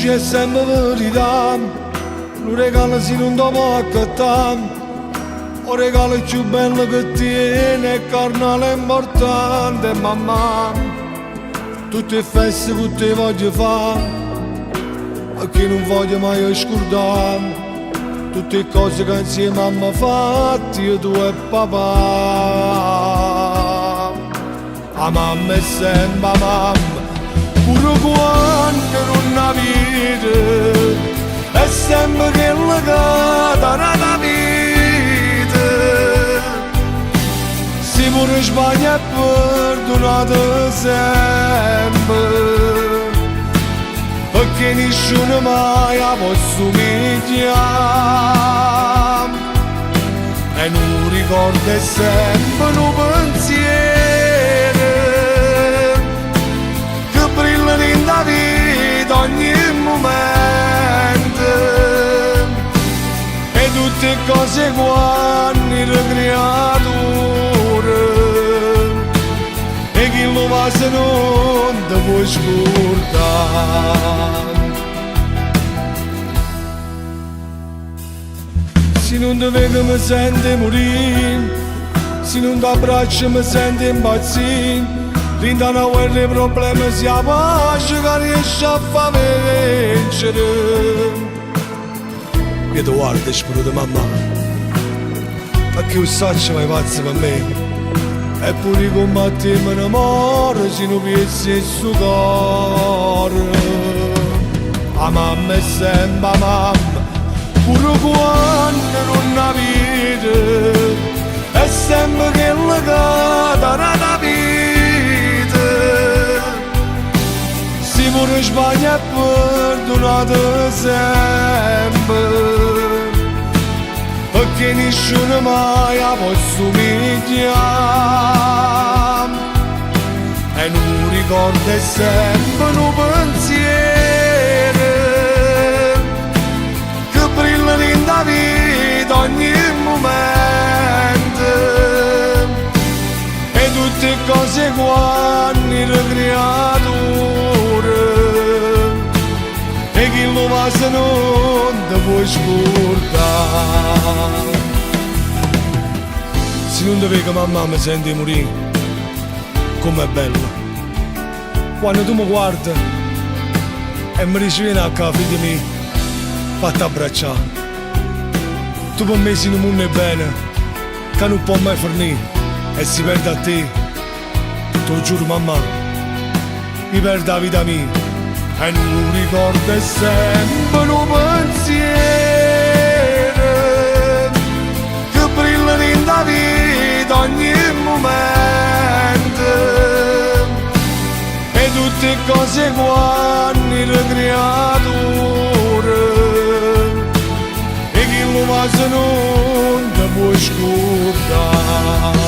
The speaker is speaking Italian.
oggi è sempre verità, lo regalo se non dopo accattare, o regalo più bello che tiene, il carnale importante, mamma. Tutte le feste che ti voglio fare, e che non voglio mai scordare, tutte le cose che insieme abbiamo fatto io, tu e papà. A mamma è sempre mamma, pure quando non la vede, è sempre quella che dà la vita. Se pure sbaglia è perdonata sempre, perché nessuno mai può somigliare. E non ricorda sempre un pensiero che brilla in la vita ogni momento, e tutte cose quando era creatura, e chi lo va se non ti puoi scordare. Se non ti vedo mi sento morire, se non ti abbraccio mi sento impazzire, rinda una guerra i problemi si pace che riesce a far vincere. Io ti guardo e spero mamma, perché un sacco mai pazzo per me, eppure come a te mi innamoro se non pensi il suo cuore. A mamma è sempre mamma, pure quando non la vede, è sempre quella che dà la vita. Se pure sbaglia è perdonata sempre, perché nessuno mai può somigliare. E non ricorda sempre un pensiero che brilla in la vita ogni momento, e tutte cose quando era creatura, e chi lo va se non ti puoi scordare. Se non ti vedo mamma mi senti morire, com'è bello quando tu mi guardi e mi ricevi a casa, figli miei, fatti abbracciare. Tu per me sei un mondo è bene, che non può mai fornire, e si perde a te. Te lo giuro mamma, mi perde la vita mia, e non ricorda sempre un pensiero che brilla in la vita ogni momento, e tutte cose quando era creatura, e chi lo va se non ti puoi scordare.